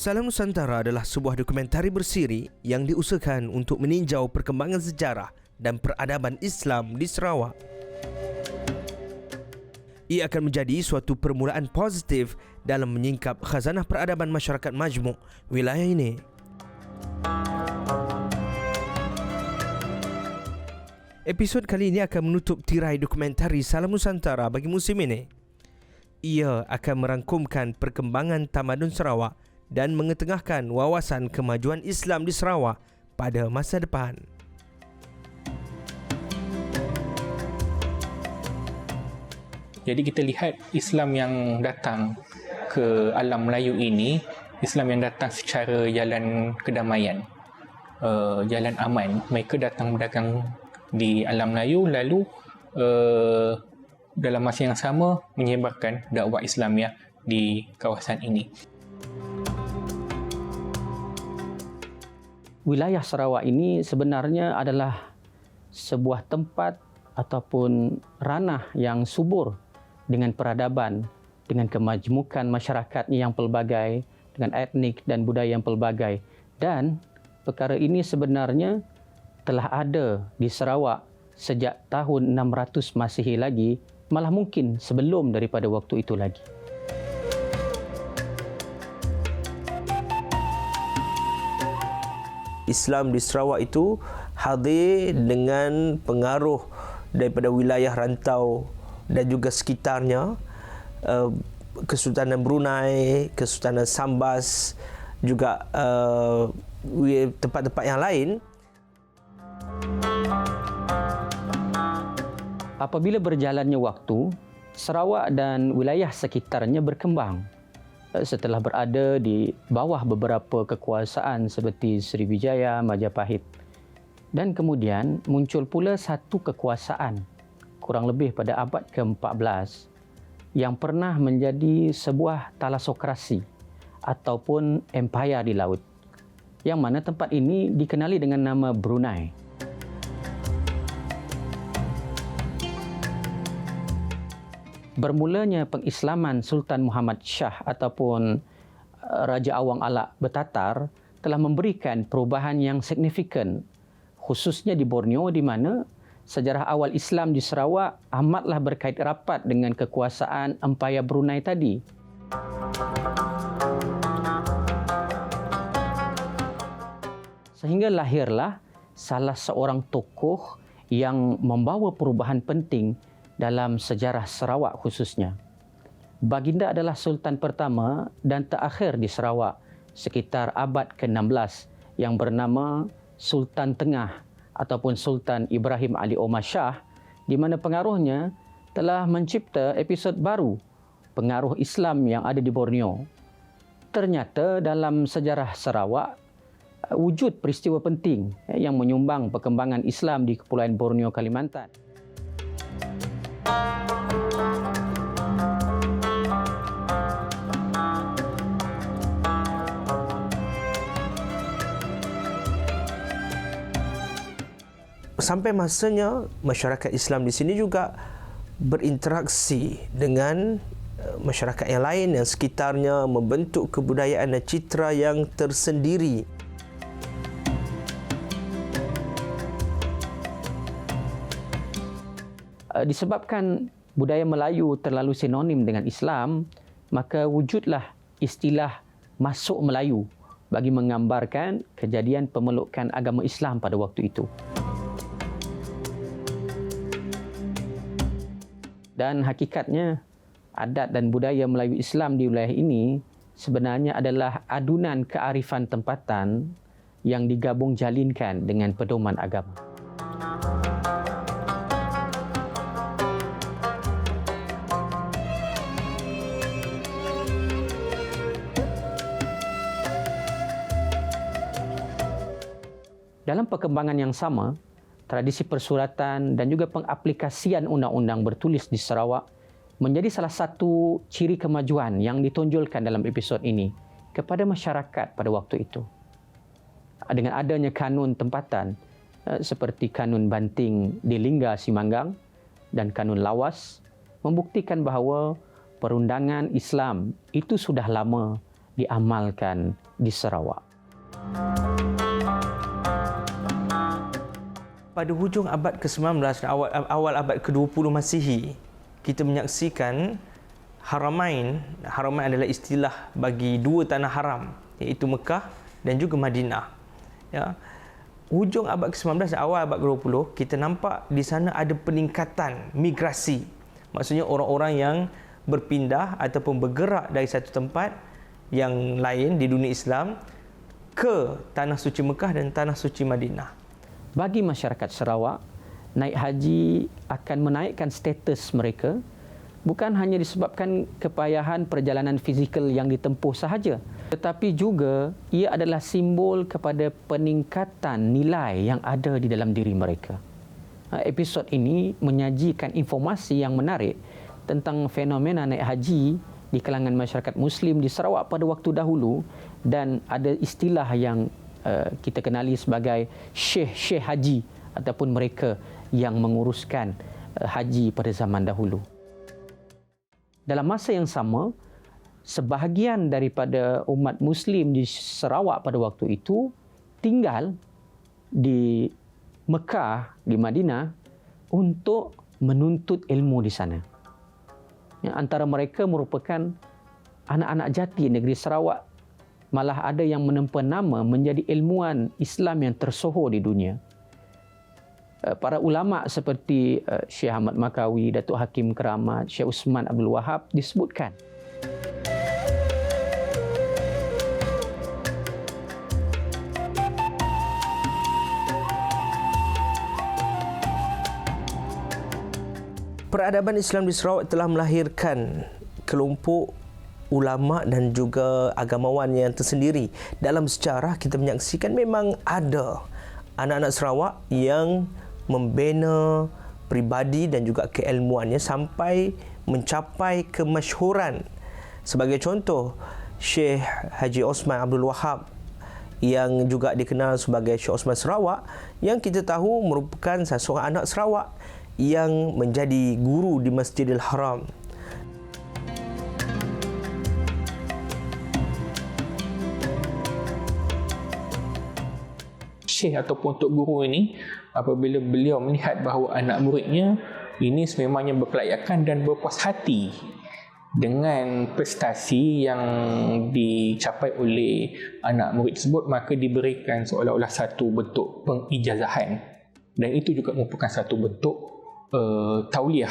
Salam Nusantara adalah sebuah dokumentari bersiri yang diusahakan untuk meninjau perkembangan sejarah dan peradaban Islam di Sarawak. Ia akan menjadi suatu permulaan positif dalam menyingkap khazanah peradaban masyarakat majmuk wilayah ini. Episod kali ini akan menutup tirai dokumentari Salam Nusantara bagi musim ini. Ia akan merangkumkan perkembangan tamadun Sarawak dan mengetengahkan wawasan kemajuan Islam di Sarawak pada masa depan. Jadi kita lihat Islam yang datang ke alam Melayu ini, Islam yang datang secara jalan kedamaian, jalan aman. Mereka datang berdagang di alam Melayu, lalu dalam masa yang sama menyebarkan dakwah Islamiah di kawasan ini. Wilayah Sarawak ini sebenarnya adalah sebuah tempat ataupun ranah yang subur dengan peradaban, dengan kemajmukan masyarakatnya yang pelbagai, dengan etnik dan budaya yang pelbagai. Dan perkara ini sebenarnya telah ada di Sarawak sejak tahun 600 Masihi lagi, malah mungkin sebelum daripada waktu itu lagi. Islam di Sarawak itu hadir dengan pengaruh daripada wilayah rantau dan juga sekitarnya, Kesultanan Brunei, Kesultanan Sambas, juga tempat-tempat yang lain. Apabila berjalannya waktu, Sarawak dan wilayah sekitarnya berkembang. Setelah berada di bawah beberapa kekuasaan seperti Sriwijaya, Majapahit. Dan kemudian muncul pula satu kekuasaan, kurang lebih pada abad ke-14, yang pernah menjadi sebuah talasokrasi ataupun empayar di laut, yang mana tempat ini dikenali dengan nama Brunei. Bermulanya pengislaman Sultan Muhammad Shah ataupun Raja Awang Alak Betatar telah memberikan perubahan yang signifikan, khususnya di Borneo, di mana sejarah awal Islam di Sarawak amatlah berkait rapat dengan kekuasaan Empayar Brunei tadi. Sehingga lahirlah salah seorang tokoh yang membawa perubahan penting dalam sejarah Sarawak khususnya. Baginda adalah Sultan pertama dan terakhir di Sarawak sekitar abad ke-16 yang bernama Sultan Tengah ataupun Sultan Ibrahim Ali Omar Shah, di mana pengaruhnya telah mencipta episod baru pengaruh Islam yang ada di Borneo. Ternyata dalam sejarah Sarawak wujud peristiwa penting yang menyumbang perkembangan Islam di Kepulauan Borneo, Kalimantan. Sampai masanya masyarakat Islam di sini juga berinteraksi dengan masyarakat yang lain yang sekitarnya, membentuk kebudayaan dan citra yang tersendiri. Disebabkan budaya Melayu terlalu sinonim dengan Islam, maka wujudlah istilah masuk Melayu bagi menggambarkan kejadian pemelukan agama Islam pada waktu itu. Dan hakikatnya, adat dan budaya Melayu Islam di wilayah ini sebenarnya adalah adunan kearifan tempatan yang digabung jalinkan dengan pedoman agama. Dalam perkembangan yang sama, tradisi persuratan dan juga pengaplikasian undang-undang bertulis di Sarawak menjadi salah satu ciri kemajuan yang ditonjolkan dalam episod ini kepada masyarakat pada waktu itu. Dengan adanya kanun tempatan seperti kanun Banting di Lingga Simanggang dan kanun Lawas membuktikan bahawa perundangan Islam itu sudah lama diamalkan di Sarawak. Pada hujung abad ke-19 dan awal abad ke-20 Masihi, kita menyaksikan Haramain. Haramain adalah istilah bagi dua tanah haram, iaitu Mekah dan juga Madinah. Ya. Hujung abad ke-19 dan awal abad ke-20, kita nampak di sana ada peningkatan migrasi. Maksudnya orang-orang yang berpindah ataupun bergerak dari satu tempat yang lain di dunia Islam ke Tanah Suci Mekah dan Tanah Suci Madinah. Bagi masyarakat Sarawak, naik haji akan menaikkan status mereka bukan hanya disebabkan kepayahan perjalanan fizikal yang ditempuh sahaja, tetapi juga ia adalah simbol kepada peningkatan nilai yang ada di dalam diri mereka. Episod ini menyajikan informasi yang menarik tentang fenomena naik haji di kalangan masyarakat Muslim di Sarawak pada waktu dahulu, dan ada istilah yang kita kenali sebagai Syekh Haji ataupun mereka yang menguruskan haji pada zaman dahulu. Dalam masa yang sama, sebahagian daripada umat Muslim di Sarawak pada waktu itu tinggal di Mekah, di Madinah untuk menuntut ilmu di sana. Antara mereka merupakan anak-anak jati negeri Sarawak. Malah ada yang menempa nama menjadi ilmuwan Islam yang tersohor di dunia. Para ulama seperti Syekh Ahmad Makawi, Datuk Hakim Keramat, Syekh Usman Abdul Wahab disebutkan. Peradaban Islam di Sarawak telah melahirkan kelompok ulama dan juga agamawan yang tersendiri. Dalam sejarah kita menyaksikan memang ada anak-anak Sarawak yang membina pribadi dan juga keilmuannya sampai mencapai kemasyhuran. Sebagai contoh, Syekh Haji Osman Abdul Wahab yang juga dikenal sebagai Syekh Osman Sarawak, yang kita tahu merupakan seorang anak Sarawak yang menjadi guru di Masjidil Haram. Syekh ataupun Tok Guru ini, apabila beliau melihat bahawa anak muridnya ini sememangnya berkelayakan dan berpuas hati dengan prestasi yang dicapai oleh anak murid tersebut, maka diberikan seolah-olah satu bentuk pengijazahan, dan itu juga merupakan satu bentuk tauliah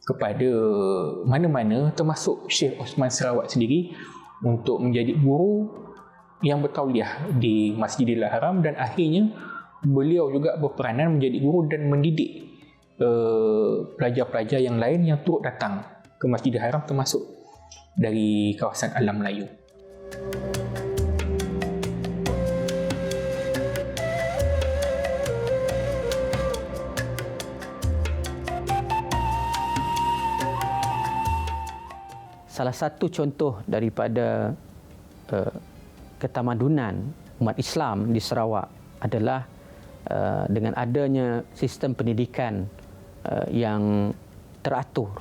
kepada mana-mana, termasuk Syekh Osman Sarawak sendiri, untuk menjadi guru yang bertauliah di Masjidil Haram, dan akhirnya beliau juga berperanan menjadi guru dan mendidik pelajar-pelajar yang lain yang turut datang ke Masjidil Haram, termasuk dari kawasan Alam Melayu. Salah satu contoh daripada ketamadunan umat Islam di Sarawak adalah dengan adanya sistem pendidikan yang teratur.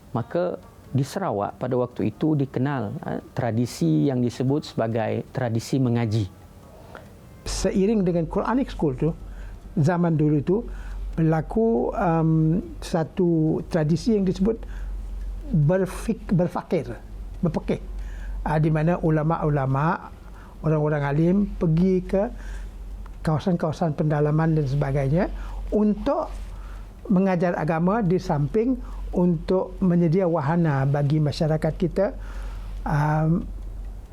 Maka di Sarawak pada waktu itu dikenal tradisi yang disebut sebagai tradisi mengaji. Seiring dengan Quranic School tu, zaman dulu itu berlaku satu tradisi yang disebut berfakir, di mana ulama-ulama, orang-orang alim pergi ke kawasan-kawasan pendalaman dan sebagainya untuk mengajar agama, di samping untuk menyedia wahana bagi masyarakat kita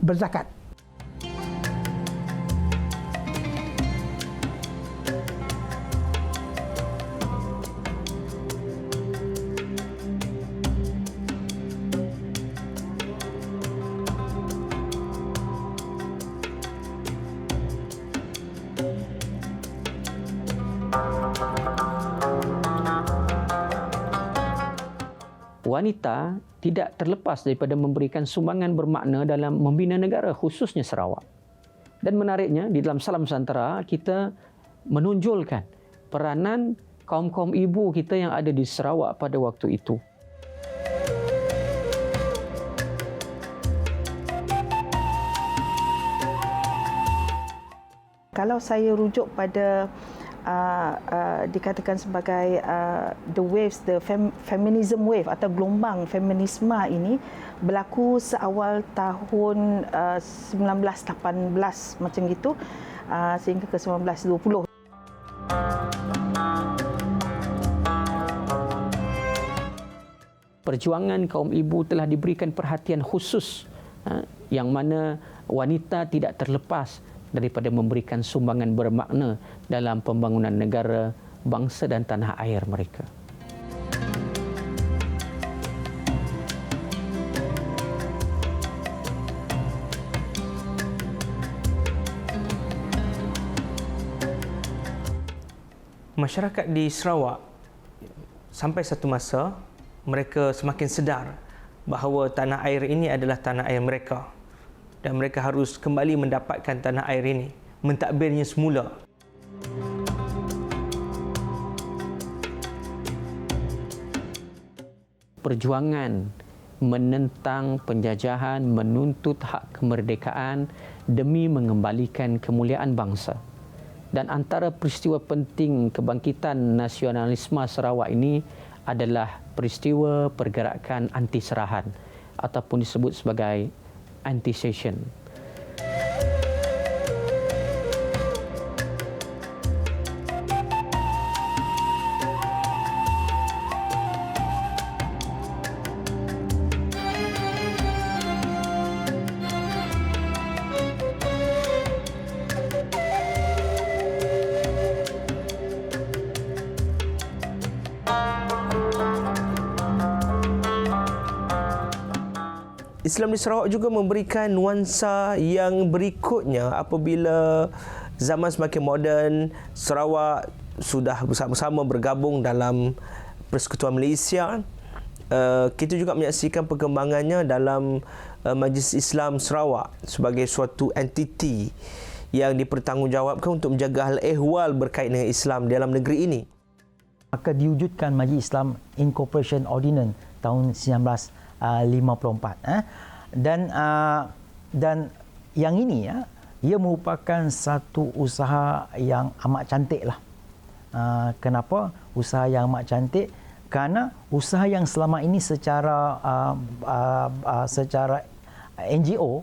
berzakat. Wanita tidak terlepas daripada memberikan sumbangan bermakna dalam membina negara, khususnya Sarawak. Dan menariknya, di dalam Salam Nusantara kita menonjolkan peranan kaum-kaum ibu kita yang ada di Sarawak pada waktu itu. Kalau saya rujuk pada dikatakan sebagai the waves, the feminism wave atau gelombang feminisme ini berlaku seawal tahun 1918 macam gitu sehingga ke 1920. Perjuangan kaum ibu telah diberikan perhatian khusus yang mana wanita tidak terlepas daripada memberikan sumbangan bermakna dalam pembangunan negara, bangsa dan tanah air mereka. Masyarakat di Sarawak sampai satu masa mereka semakin sedar bahawa tanah air ini adalah tanah air mereka dan mereka harus kembali mendapatkan tanah air ini, mentadbirnya semula. Perjuangan menentang penjajahan, menuntut hak kemerdekaan demi mengembalikan kemuliaan bangsa. Dan antara peristiwa penting kebangkitan nasionalisme Sarawak ini adalah peristiwa pergerakan anti-serahan ataupun disebut sebagai anti-secession. Islam di Sarawak juga memberikan nuansa yang berikutnya apabila zaman semakin moden, Sarawak sudah bersama-sama bergabung dalam Persekutuan Malaysia. Kita juga menyaksikan perkembangannya dalam Majlis Islam Sarawak sebagai suatu entiti yang dipertanggungjawabkan untuk menjaga hal ehwal berkait dengan Islam dalam negeri ini. Maka diwujudkan Majlis Islam Incorporation Ordinance tahun 1954 dan yang ini ia merupakan satu usaha yang amat cantik lah. Kenapa usaha yang amat cantik? Kerana usaha yang selama ini secara NGO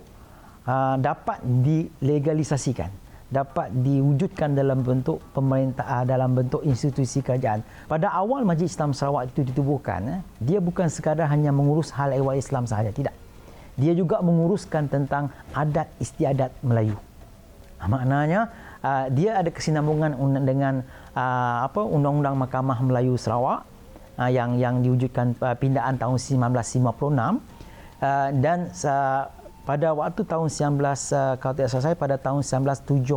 dapat dilegalisasikan, dapat diwujudkan dalam bentuk pemerintah, dalam bentuk institusi kerajaan. Pada awal Majlis Islam Sarawak itu ditubuhkan, dia bukan sekadar hanya mengurus hal ehwal Islam sahaja, tidak. Dia juga menguruskan tentang adat istiadat Melayu. Maknanya dia ada kesinambungan dengan Undang-Undang Mahkamah Melayu Sarawak yang diwujudkan pindaan tahun 1956 dan pada waktu tahun kalau tidak salah saya pada tahun 1978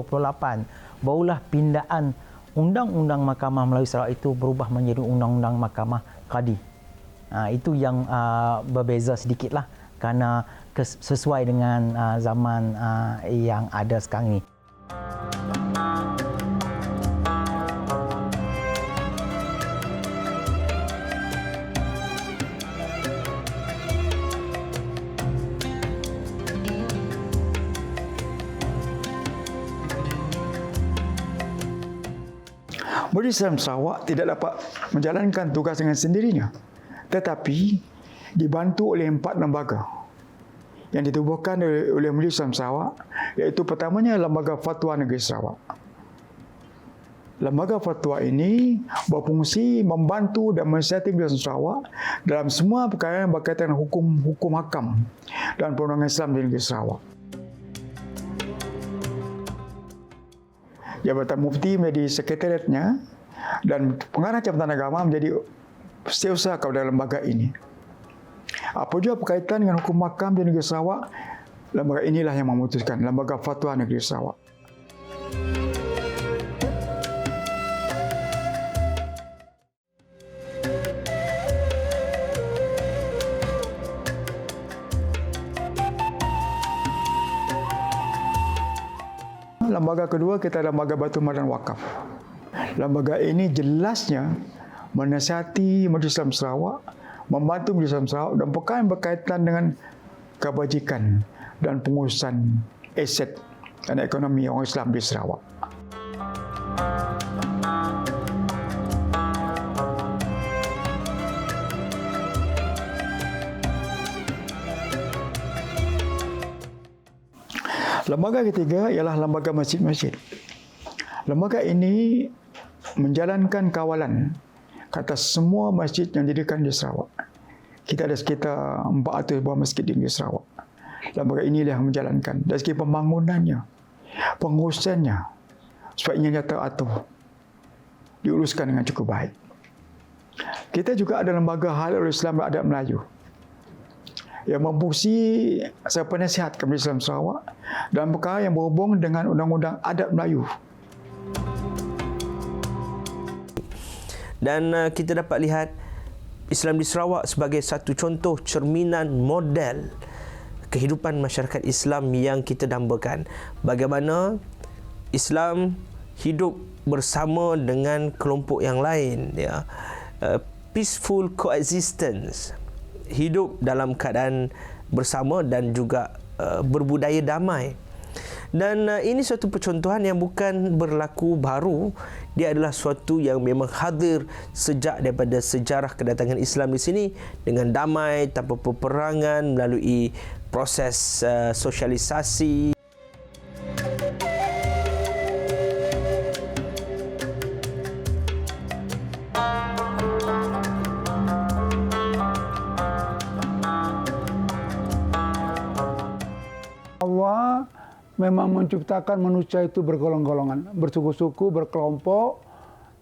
barulah pindaan Undang-Undang Mahkamah Melayu Sarawak itu berubah menjadi Undang-Undang Mahkamah Qadi. Itu yang berbeza sedikitlah kerana sesuai dengan zaman yang ada sekarang ini. Majlis Islam Sarawak tidak dapat menjalankan tugas dengan sendirinya, tetapi dibantu oleh 4 lembaga yang ditubuhkan oleh Majlis Islam Sarawak, iaitu pertamanya Lembaga Fatwa Negeri Sarawak. Lembaga fatwa ini berfungsi membantu dan mensiasati Majlis Islam Sarawak dalam semua perkara yang berkaitan dengan hukum hakam dan perundangan Islam di Negeri Sarawak. Jabatan Mufti menjadi sekretariatnya dan pengarah Jabatan Agama menjadi setiausaha kepada lembaga ini. Apa juga berkaitan dengan hukum hakam di Negeri Sarawak, lembaga inilah yang memutuskan, Lembaga Fatwa Negeri Sarawak. Lembaga kedua kita Lembaga Batu Madan Wakaf. Lembaga ini jelasnya menasihati Majlis Islam Sarawak, membantu Majlis Islam Sarawak dan perkara yang berkaitan dengan kebajikan dan pengurusan aset dan ekonomi orang Islam di Sarawak. Lembaga ketiga ialah lembaga masjid-masjid. Lembaga ini menjalankan kawalan ke atas semua masjid yang didirikan di Sarawak. Kita ada sekitar 400 buah masjid di Sarawak. Lembaga inilah yang menjalankan. Dari segi pembangunannya, pengurusannya, sebaiknya dia teratur, diuruskan dengan cukup baik. Kita juga ada lembaga Halal Islam dan Adab Melayu yang berfungsi sebagai penasihat kepada Islam Sarawak dalam perkara yang berhubung dengan Undang-Undang Adab Melayu. Dan kita dapat lihat Islam di Sarawak sebagai satu contoh cerminan model kehidupan masyarakat Islam yang kita dambakan. Bagaimana Islam hidup bersama dengan kelompok yang lain, ya. Peaceful coexistence, hidup dalam keadaan bersama dan juga berbudaya damai. Dan ini suatu percontohan yang bukan berlaku baru. Dia adalah suatu yang memang hadir sejak daripada sejarah kedatangan Islam di sini, dengan damai, tanpa peperangan, melalui proses sosialisasi. Allah memang menciptakan manusia itu bergolong-golongan, bersuku-suku, berkelompok,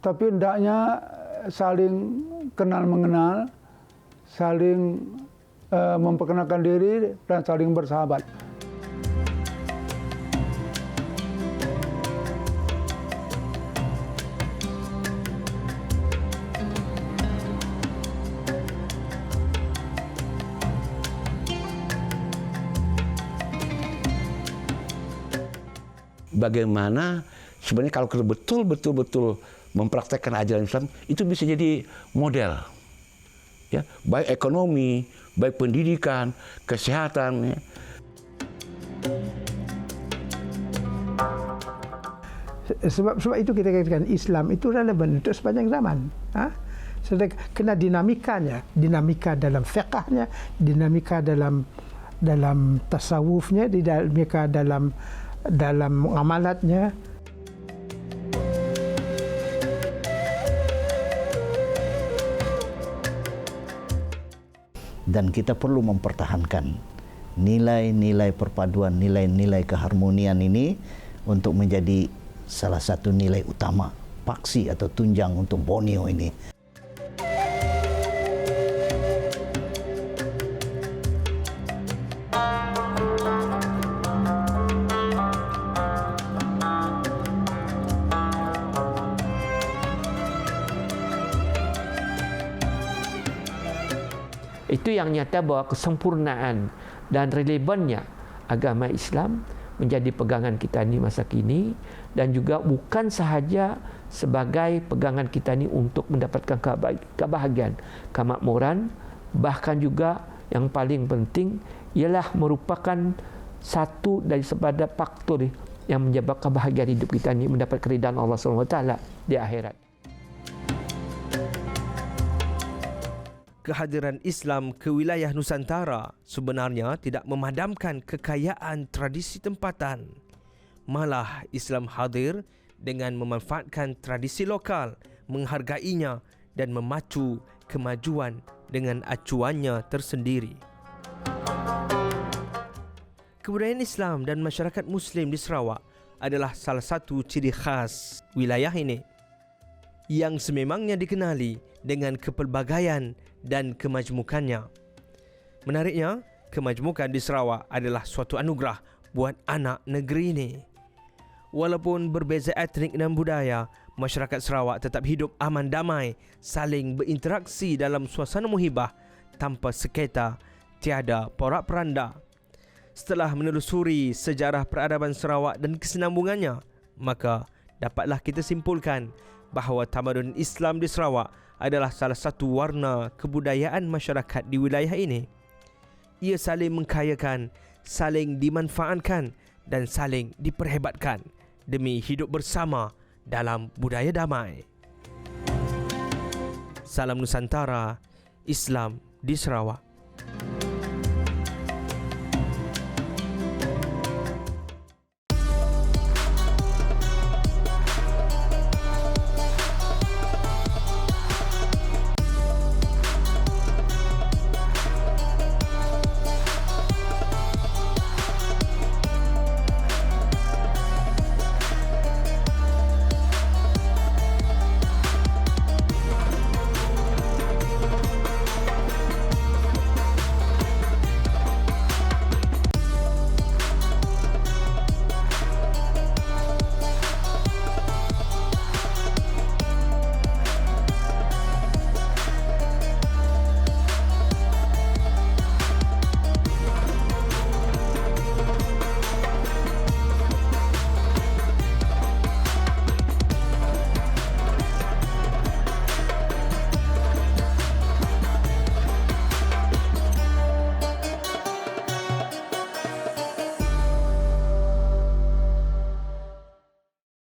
tapi hendaknya saling kenal-mengenal, saling memperkenalkan diri dan saling bersahabat. Bagaimana sebenarnya kalau kita betul-betul mempraktekkan ajaran Islam, itu bisa jadi model, ya, baik ekonomi, baik pendidikan, kesehatan, ya. Sebab itu kita katakan Islam itu relevan untuk sepanjang zaman. Kena dinamikanya, dinamika dalam fiqahnya, dinamika dalam tasawufnya, dinamika dalam muamalatnya. Dan kita perlu mempertahankan nilai-nilai perpaduan, nilai-nilai keharmonian ini untuk menjadi salah satu nilai utama, paksi atau tunjang untuk Borneo ini. Itu yang nyata bahawa kesempurnaan dan relevannya agama Islam menjadi pegangan kita ni masa kini, dan juga bukan sahaja sebagai pegangan kita ni untuk mendapatkan kebahagiaan, kemakmuran, bahkan juga yang paling penting ialah merupakan satu daripada faktor yang menyebabkan kebahagiaan hidup kita ni mendapat keridaan Allah SWT di akhirat. Kehadiran Islam ke wilayah Nusantara sebenarnya tidak memadamkan kekayaan tradisi tempatan. Malah Islam hadir dengan memanfaatkan tradisi lokal, menghargainya dan memacu kemajuan dengan acuannya tersendiri. Kebudayaan Islam dan masyarakat Muslim di Sarawak adalah salah satu ciri khas wilayah ini yang sememangnya dikenali dengan kepelbagaian dan kemajmukannya. Menariknya, kemajmukan di Sarawak adalah suatu anugerah buat anak negeri ini. Walaupun berbeza etnik dan budaya, masyarakat Sarawak tetap hidup aman damai, saling berinteraksi dalam suasana muhibah tanpa sengketa, tiada porak-peranda. Setelah menelusuri sejarah peradaban Sarawak dan kesinambungannya, maka dapatlah kita simpulkan bahawa tamadun Islam di Sarawak adalah salah satu warna kebudayaan masyarakat di wilayah ini. Ia saling mengkayakan, saling dimanfaatkan dan saling diperhebatkan demi hidup bersama dalam budaya damai. Salam Nusantara, Islam di Sarawak.